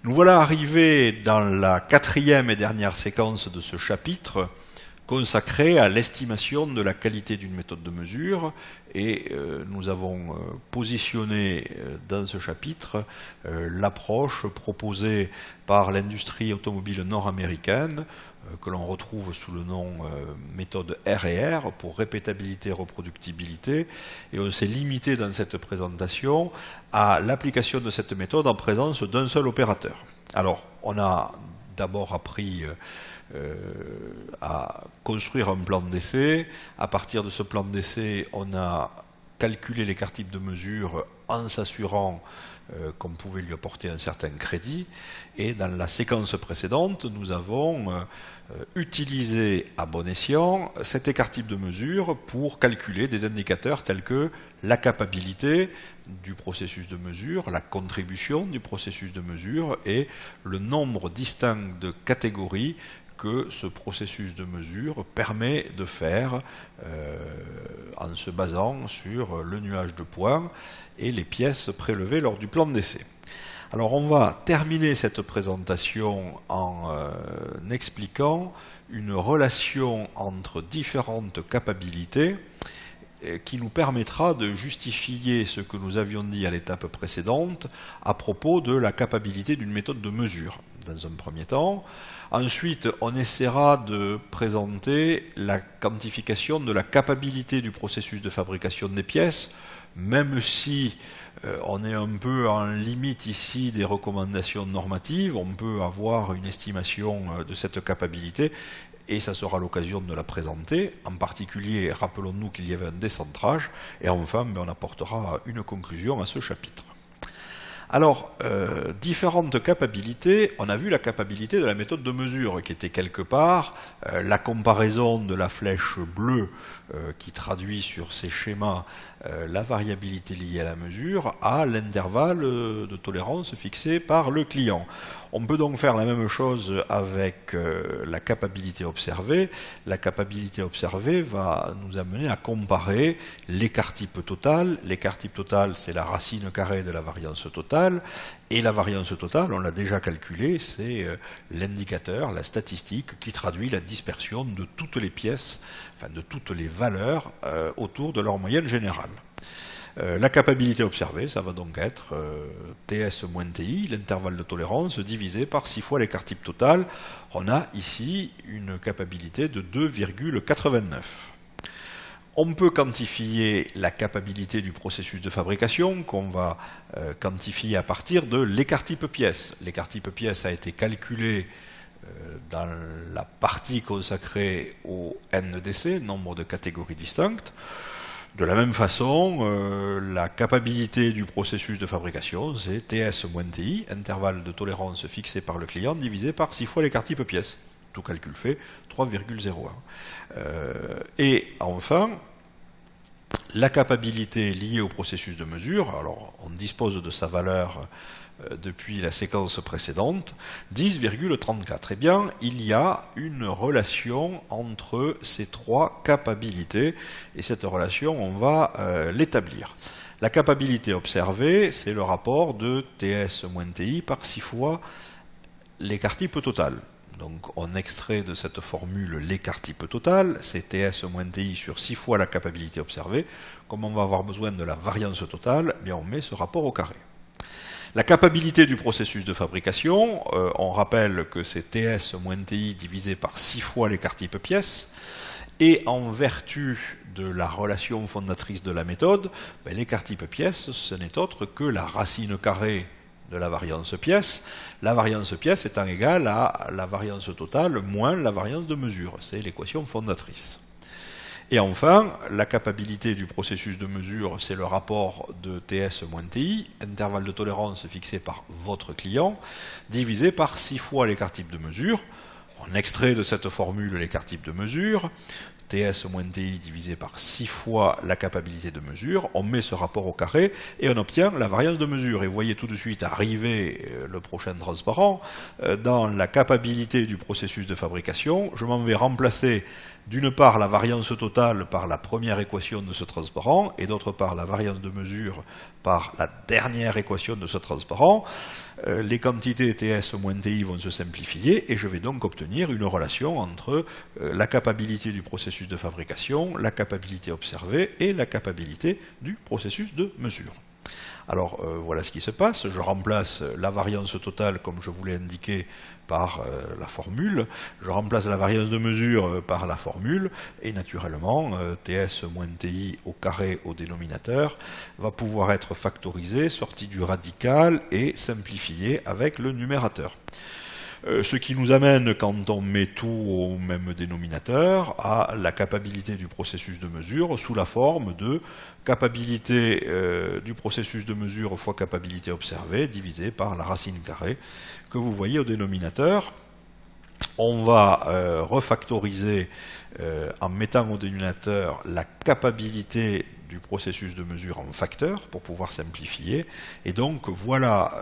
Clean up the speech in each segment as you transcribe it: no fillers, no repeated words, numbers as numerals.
Nous voilà arrivés dans la quatrième et dernière séquence de ce chapitre consacré à l'estimation de la qualité d'une méthode de mesure et nous avons positionné dans ce chapitre l'approche proposée par l'industrie automobile nord-américaine que l'on retrouve sous le nom méthode R&R pour répétabilité et reproductibilité, et on s'est limité dans cette présentation à l'application de cette méthode en présence d'un seul opérateur. Alors, on a d'abord appris à construire un plan d'essai. À partir de ce plan d'essai, on a calculé l'écart type de mesure en s'assurant qu'on pouvait lui apporter un certain crédit. Et dans la séquence précédente, nous avons utilisé à bon escient cet écart type de mesure pour calculer des indicateurs tels que la capacité du processus de mesure, la contribution du processus de mesure et le nombre distinct de catégories que ce processus de mesure permet de faire en se basant sur le nuage de points et les pièces prélevées lors du plan d'essai. Alors on va terminer cette présentation en expliquant une relation entre différentes capacités qui nous permettra de justifier ce que nous avions dit à l'étape précédente à propos de la capacité d'une méthode de mesure, dans un premier temps. Ensuite, on essaiera de présenter la quantification de la capacité du processus de fabrication des pièces, même si on est un peu en limite ici des recommandations normatives, on peut avoir une estimation de cette capacité, et ça sera l'occasion de la présenter. En particulier, rappelons-nous qu'il y avait un décentrage, et enfin, on apportera une conclusion à ce chapitre. Alors, différentes capacités, on a vu la capacité de la méthode de mesure, qui était quelque part la comparaison de la flèche bleue qui traduit sur ces schémas la variabilité liée à la mesure à l'intervalle de tolérance fixé par le client. On peut donc faire la même chose avec la capacité observée. La capacité observée va nous amener à comparer l'écart type total. L'écart type total, c'est la racine carrée de la variance totale. Et la variance totale, on l'a déjà calculée, c'est l'indicateur, la statistique qui traduit la dispersion de toutes les pièces, enfin de toutes les valeurs autour de leur moyenne générale. La capacité observée, ça va donc être TS moins TI, l'intervalle de tolérance, divisé par 6 fois l'écart type total. On a ici une capacité de 2,89. On peut quantifier la capacité du processus de fabrication qu'on va quantifier à partir de l'écart type pièce. L'écart type pièce a été calculé dans la partie consacrée au NDC, nombre de catégories distinctes. De la même façon, la capacité du processus de fabrication, c'est TS moins TI, intervalle de tolérance fixé par le client, divisé par 6 fois l'écart type pièce. Tout calcul fait, 3,01. Et enfin, la capacité liée au processus de mesure, alors on dispose de sa valeur depuis la séquence précédente, 10,34. Eh bien, il y a une relation entre ces trois capacités, et cette relation, on va l'établir. La capacité observée, c'est le rapport de TS moins TI par 6 fois l'écart type total. Donc on extrait de cette formule l'écart type total, c'est TS moins TI sur 6 fois la capacité observée. Comme on va avoir besoin de la variance totale, eh bien on met ce rapport au carré. La capacité du processus de fabrication, on rappelle que c'est TS moins TI divisé par 6 fois l'écart type pièce, et en vertu de la relation fondatrice de la méthode, ben, l'écart type pièce, ce n'est autre que la racine carrée de la variance pièce, la variance pièce étant égale à la variance totale moins la variance de mesure, c'est l'équation fondatrice. Et enfin, la capacité du processus de mesure, c'est le rapport de TS moins TI, intervalle de tolérance fixé par votre client, divisé par 6 fois l'écart type de mesure. On extrait de cette formule l'écart type de mesure. TS moins TI divisé par 6 fois la capacité de mesure, on met ce rapport au carré et on obtient la variance de mesure. Et vous voyez tout de suite arriver le prochain transparent. Dans la capacité du processus de fabrication, je m'en vais remplacer d'une part la variance totale par la première équation de ce transparent et d'autre part la variance de mesure par la dernière équation de ce transparent. Les quantités TS moins TI vont se simplifier et je vais donc obtenir une relation entre la capacité du processus de fabrication, la capacité observée et la capacité du processus de mesure. Alors voilà ce qui se passe, je remplace la variance totale comme je vous l'ai indiqué par la formule, je remplace la variance de mesure par la formule et naturellement TS moins TI au carré au dénominateur va pouvoir être factorisé, sorti du radical et simplifié avec le numérateur. Ce qui nous amène, quand on met tout au même dénominateur, à la capacité du processus de mesure sous la forme de capacité du processus de mesure fois capacité observée divisé par la racine carrée que vous voyez au dénominateur. On va refactoriser en mettant au dénominateur la capacité du processus de mesure en facteur pour pouvoir simplifier. Et donc voilà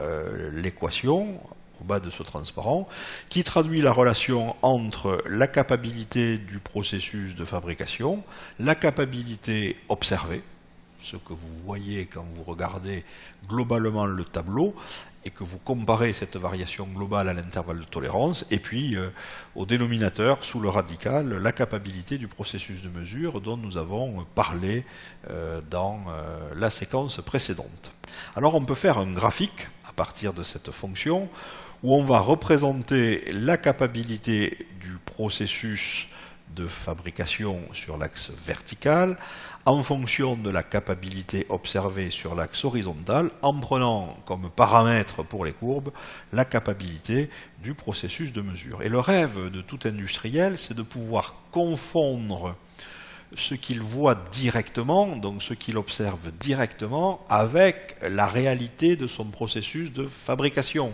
l'équation au bas de ce transparent, qui traduit la relation entre la capacité du processus de fabrication, la capacité observée, ce que vous voyez quand vous regardez globalement le tableau, et que vous comparez cette variation globale à l'intervalle de tolérance, et puis au dénominateur, sous le radical, la capacité du processus de mesure dont nous avons parlé dans la séquence précédente. Alors on peut faire un graphique à partir de cette fonction, où on va représenter la capacité du processus de fabrication sur l'axe vertical en fonction de la capacité observée sur l'axe horizontal en prenant comme paramètre pour les courbes la capacité du processus de mesure. Et le rêve de tout industriel, c'est de pouvoir confondre ce qu'il voit directement, donc ce qu'il observe directement, avec la réalité de son processus de fabrication.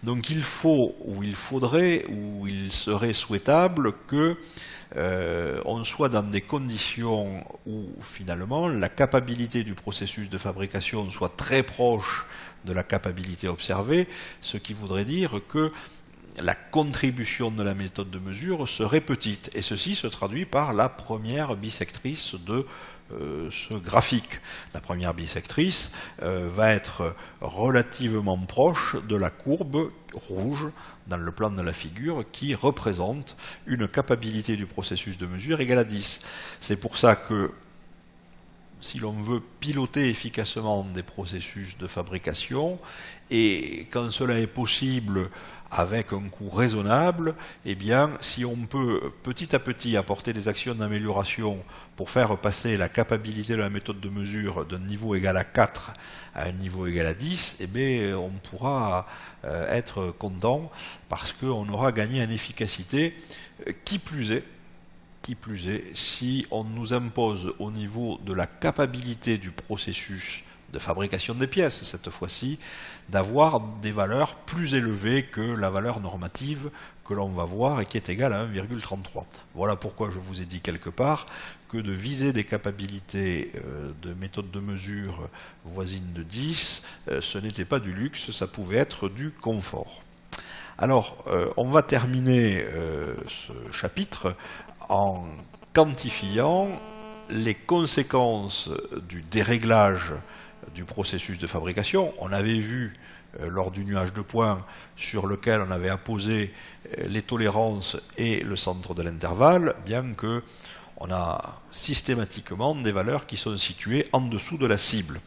Donc il faut, ou il faudrait, ou il serait souhaitable que on soit dans des conditions où finalement la capacité du processus de fabrication soit très proche de la capacité observée, ce qui voudrait dire que la contribution de la méthode de mesure serait petite. Et ceci se traduit par la première bisectrice de ce graphique. La première bisectrice va être relativement proche de la courbe rouge dans le plan de la figure qui représente une capacité du processus de mesure égale à 10. C'est pour ça que si l'on veut piloter efficacement des processus de fabrication, et quand cela est possible avec un coût raisonnable, eh bien, si on peut petit à petit apporter des actions d'amélioration pour faire passer la capacité de la méthode de mesure d'un niveau égal à 4 à un niveau égal à 10, eh bien, on pourra être content parce qu'on aura gagné en efficacité. Qui plus est, si on nous impose au niveau de la capacité du processus de fabrication des pièces, cette fois-ci, d'avoir des valeurs plus élevées que la valeur normative que l'on va voir et qui est égale à 1,33. Voilà pourquoi je vous ai dit quelque part que de viser des capacités de méthode de mesure voisines de 10, ce n'était pas du luxe, ça pouvait être du confort. Alors, on va terminer ce chapitre en quantifiant les conséquences du déréglage du processus de fabrication. On avait vu lors du nuage de points sur lequel on avait apposé les tolérances et le centre de l'intervalle, bien que on a systématiquement des valeurs qui sont situées en dessous de la cible.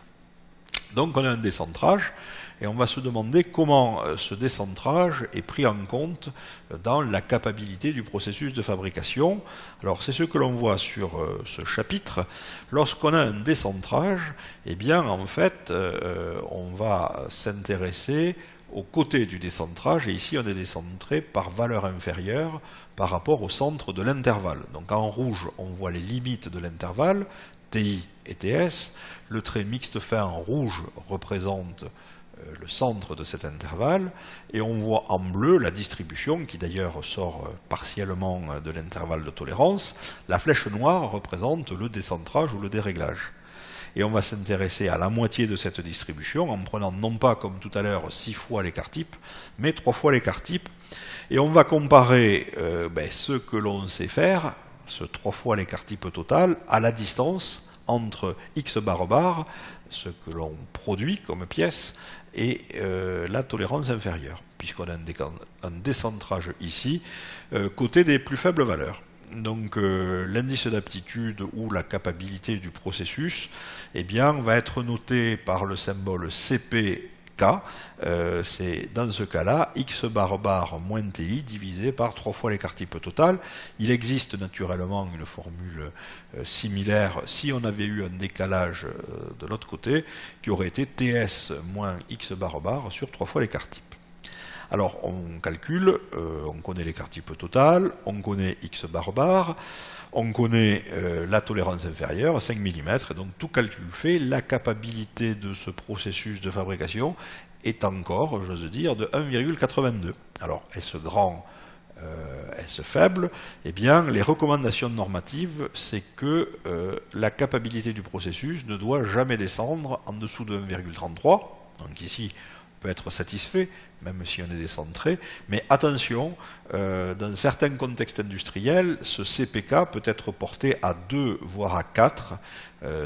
Donc on a un décentrage, et on va se demander comment ce décentrage est pris en compte dans la capacité du processus de fabrication. Alors c'est ce que l'on voit sur ce chapitre. Lorsqu'on a un décentrage, eh bien en fait on va s'intéresser aux côtés du décentrage, et ici on est décentré par valeur inférieure par rapport au centre de l'intervalle. Donc en rouge on voit les limites de l'intervalle, TI et TS. Le trait mixte fin en rouge représente le centre de cet intervalle, et on voit en bleu la distribution, qui d'ailleurs sort partiellement de l'intervalle de tolérance. La flèche noire représente le décentrage ou le déréglage. Et on va s'intéresser à la moitié de cette distribution, en prenant non pas, comme tout à l'heure, 6 fois l'écart type, mais 3 fois l'écart type. Et on va comparer ce que l'on sait faire, ce 3 fois l'écart type total, à la distance entre x bar, ce que l'on produit comme pièce, et la tolérance inférieure, puisqu'on a un décentrage ici, côté des plus faibles valeurs. Donc l'indice d'aptitude ou la capacité du processus va être noté par le symbole CPK. C'est dans ce cas-là x bar moins TI divisé par 3 fois l'écart type total. Il existe naturellement une formule similaire si on avait eu un décalage de l'autre côté qui aurait été TS moins x bar sur 3 fois l'écart type. Alors on calcule, on connaît l'écart type total, on connaît x bar, on connaît la tolérance inférieure, 5 mm, et donc tout calcul fait, la capacité de ce processus de fabrication est encore, j'ose dire, de 1,82. Alors, est-ce grand, est-ce faible? Eh bien, les recommandations normatives, c'est que la capacité du processus ne doit jamais descendre en dessous de 1,33. Donc ici, on peut être satisfait, même si on est décentré, mais attention, dans certains contextes industriels, ce CPK peut être porté à 2, voire à 4.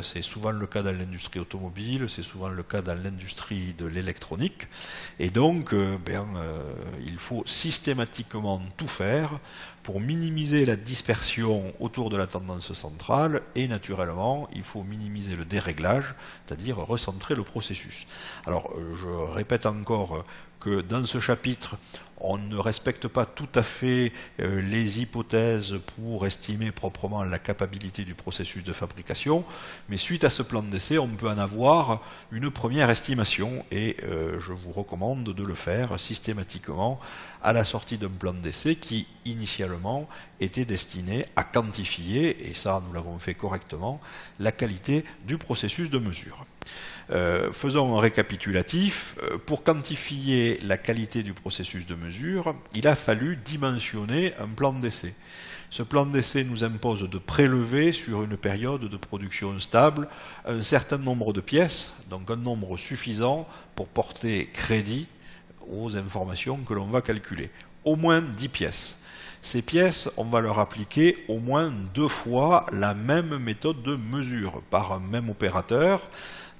C'est souvent le cas dans l'industrie automobile, c'est souvent le cas dans l'industrie de l'électronique, et donc il faut systématiquement tout faire pour minimiser la dispersion autour de la tendance centrale, et naturellement, il faut minimiser le déréglage, c'est-à-dire recentrer le processus. Alors, je répète encore que dans ce chapitre, on ne respecte pas tout à fait les hypothèses pour estimer proprement la capacité du processus de fabrication, mais suite à ce plan d'essai, on peut en avoir une première estimation, et je vous recommande de le faire systématiquement à la sortie d'un plan d'essai qui, initialement, était destiné à quantifier, et ça nous l'avons fait correctement, la qualité du processus de mesure. Faisons un récapitulatif. Pour quantifier la qualité du processus de mesure, il a fallu dimensionner un plan d'essai. Ce plan d'essai nous impose de prélever sur une période de production stable un certain nombre de pièces, donc un nombre suffisant pour porter crédit aux informations que l'on va calculer. Au moins 10 pièces. Ces pièces, on va leur appliquer au moins 2 fois la même méthode de mesure par un même opérateur,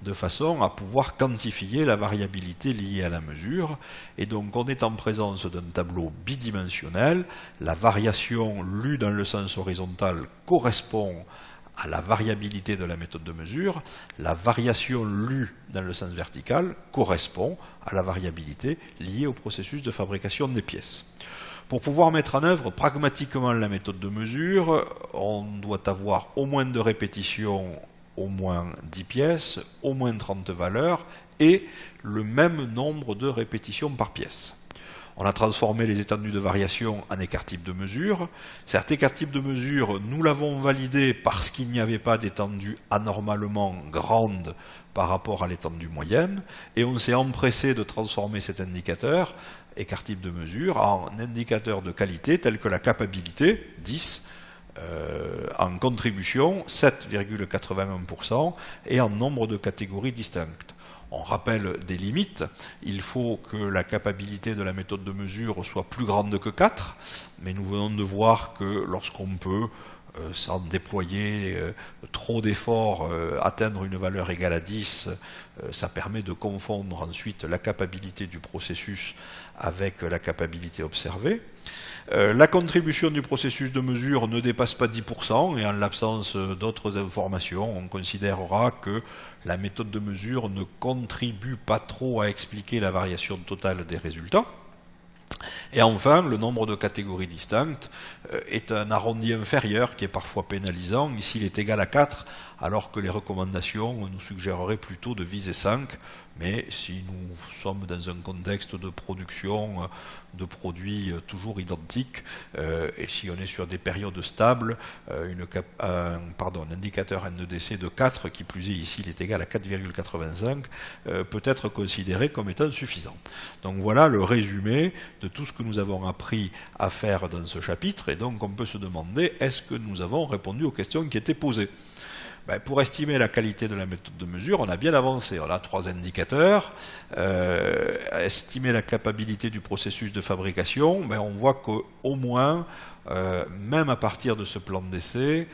de façon à pouvoir quantifier la variabilité liée à la mesure. Et donc on est en présence d'un tableau bidimensionnel. La variation lue dans le sens horizontal correspond à la variabilité de la méthode de mesure. La variation lue dans le sens vertical correspond à la variabilité liée au processus de fabrication des pièces. Pour pouvoir mettre en œuvre pragmatiquement la méthode de mesure, on doit avoir au moins 2 répétitions, au moins 10 pièces, au moins 30 valeurs, et le même nombre de répétitions par pièce. On a transformé les étendues de variation en écart type de mesure. Cet écart type de mesure, nous l'avons validé parce qu'il n'y avait pas d'étendue anormalement grande par rapport à l'étendue moyenne, et on s'est empressé de transformer cet indicateur, écart type de mesure, en indicateur de qualité tel que la capacité, 10, en contribution, 7,81%, et en nombre de catégories distinctes. On rappelle des limites, il faut que la capacité de la méthode de mesure soit plus grande que 4, mais nous venons de voir que lorsqu'on peut, sans déployer trop d'efforts, atteindre une valeur égale à 10, ça permet de confondre ensuite la capacité du processus avec la capacité observée. La contribution du processus de mesure ne dépasse pas 10%, et en l'absence d'autres informations, on considérera que la méthode de mesure ne contribue pas trop à expliquer la variation totale des résultats. Et enfin, le nombre de catégories distinctes est un arrondi inférieur qui est parfois pénalisant. Ici, il est égal à 4, alors que les recommandations nous suggéreraient plutôt de viser 5. Mais si nous sommes dans un contexte de production de produits toujours identiques, et si on est sur des périodes stables, un indicateur NEDC de 4, qui plus est ici il est égal à 4,85, peut être considéré comme étant suffisant. Donc voilà le résumé de tout ce que nous avons appris à faire dans ce chapitre, et donc on peut se demander, est-ce que nous avons répondu aux questions qui étaient posées ? Pour estimer la qualité de la méthode de mesure, on a bien avancé. On a 3 indicateurs. Estimer la capacité du processus de fabrication, on voit qu'au moins, même à partir de ce plan d'essai,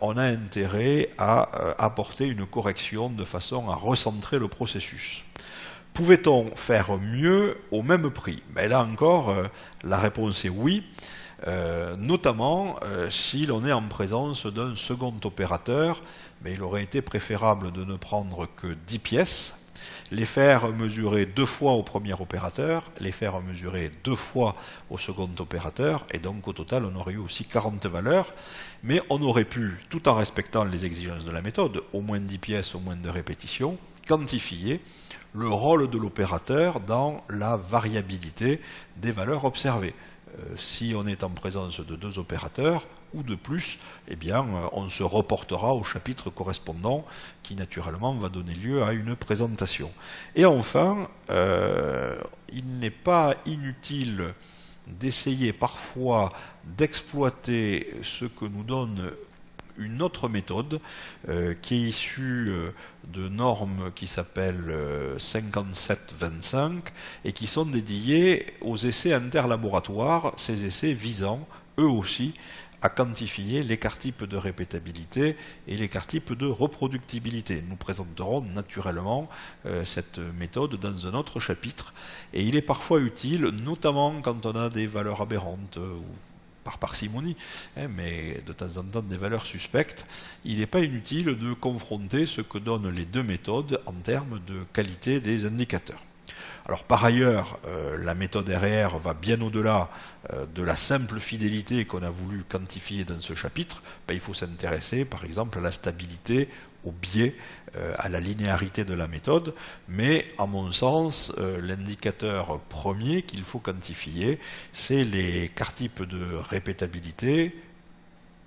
on a intérêt à apporter une correction de façon à recentrer le processus. Pouvait-on faire mieux au même prix ? Là encore, la réponse est oui. Notamment si l'on est en présence d'un second opérateur, mais il aurait été préférable de ne prendre que 10 pièces, les faire mesurer 2 fois au premier opérateur, les faire mesurer 2 fois au second opérateur, et donc au total on aurait eu aussi 40 valeurs, mais on aurait pu, tout en respectant les exigences de la méthode, au moins 10 pièces, au moins de répétitions, quantifier le rôle de l'opérateur dans la variabilité des valeurs observées. Si on est en présence de 2 opérateurs ou de plus, on se reportera au chapitre correspondant qui naturellement va donner lieu à une présentation. Et enfin, il n'est pas inutile d'essayer parfois d'exploiter ce que nous donne une autre méthode qui est issue de normes qui s'appellent 5725 et qui sont dédiées aux essais interlaboratoires, ces essais visant eux aussi à quantifier l'écart type de répétabilité et l'écart type de reproductibilité. Nous présenterons naturellement cette méthode dans un autre chapitre et il est parfois utile, notamment quand on a des valeurs aberrantes par parcimonie, mais de temps en temps des valeurs suspectes, il n'est pas inutile de confronter ce que donnent les 2 méthodes en termes de qualité des indicateurs. Alors par ailleurs, la méthode RR va bien au-delà de la simple fidélité qu'on a voulu quantifier dans ce chapitre. Il faut s'intéresser par exemple à la stabilité, au biais, à la linéarité de la méthode, mais à mon sens, l'indicateur premier qu'il faut quantifier, c'est l'écart type de répétabilité,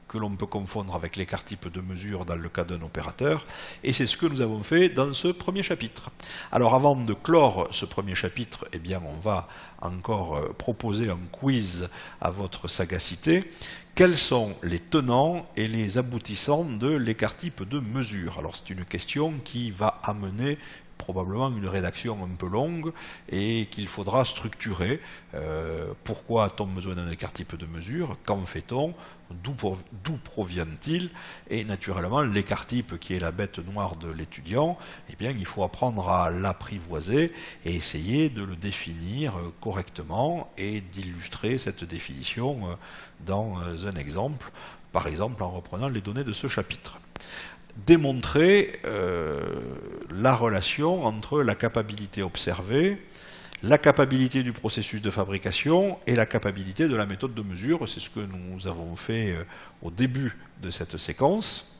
que l'on peut confondre avec l'écart type de mesure dans le cas d'un opérateur, et c'est ce que nous avons fait dans ce premier chapitre. Alors avant de clore ce premier chapitre, on va encore proposer un quiz à votre sagacité. Quels sont les tenants et les aboutissants de l'écart type de mesure? Alors c'est une question qui va amener probablement une rédaction un peu longue et qu'il faudra structurer. Pourquoi a-t-on besoin d'un écart type de mesure? Qu'en fait-on? D'où provient-il? Et naturellement, l'écart type qui est la bête noire de l'étudiant, il faut apprendre à l'apprivoiser et essayer de le définir correctement et d'illustrer cette définition dans un exemple, par exemple en reprenant les données de ce chapitre. Démontrer la relation entre la capacité observée, la capacité du processus de fabrication et la capacité de la méthode de mesure. C'est ce que nous avons fait au début de cette séquence.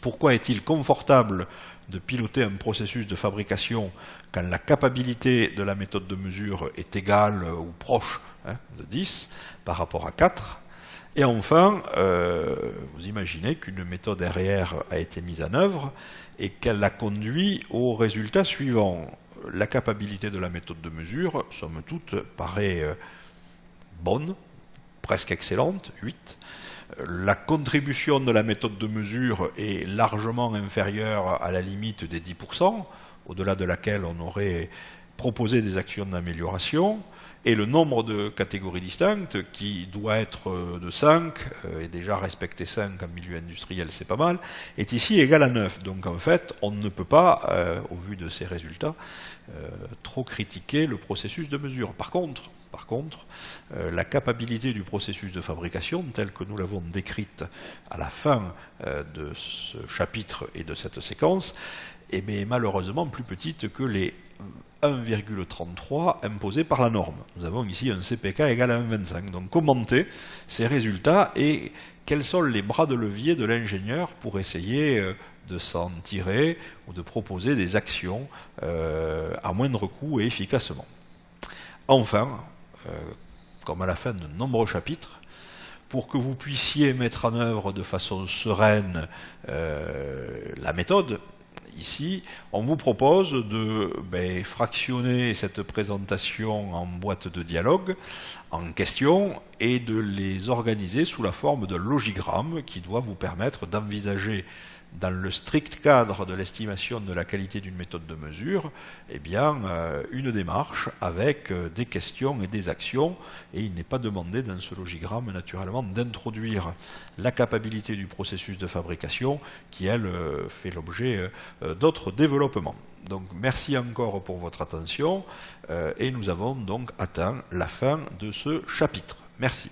Pourquoi est-il confortable de piloter un processus de fabrication quand la capacité de la méthode de mesure est égale ou proche de 10 par rapport à 4 ? Et enfin, vous imaginez qu'une méthode RR a été mise en œuvre et qu'elle a conduit au résultat suivant. La capacité de la méthode de mesure, somme toute, paraît bonne, presque excellente, 8. La contribution de la méthode de mesure est largement inférieure à la limite des 10%, au-delà de laquelle on aurait proposé des actions d'amélioration. Et le nombre de catégories distinctes, qui doit être de 5, et déjà respecter 5 en milieu industriel, c'est pas mal, est ici égal à 9. Donc en fait, on ne peut pas, au vu de ces résultats, trop critiquer le processus de mesure. Par contre, la capacité du processus de fabrication, telle que nous l'avons décrite à la fin de ce chapitre et de cette séquence, est malheureusement plus petite que les 1,33 imposé par la norme. Nous avons ici un CPK égal à 1,25. Donc commentez ces résultats et quels sont les bras de levier de l'ingénieur pour essayer de s'en tirer ou de proposer des actions à moindre coût et efficacement. Enfin, comme à la fin de nombreux chapitres, pour que vous puissiez mettre en œuvre de façon sereine la méthode, ici, on vous propose de fractionner cette présentation en boîte de dialogue, en questions, et de les organiser sous la forme de logigrammes qui doit vous permettre d'envisager dans le strict cadre de l'estimation de la qualité d'une méthode de mesure, une démarche avec des questions et des actions. Et il n'est pas demandé dans ce logigramme, naturellement, d'introduire la capacité du processus de fabrication qui, elle, fait l'objet d'autres développements. Donc, merci encore pour votre attention et nous avons donc atteint la fin de ce chapitre. Merci.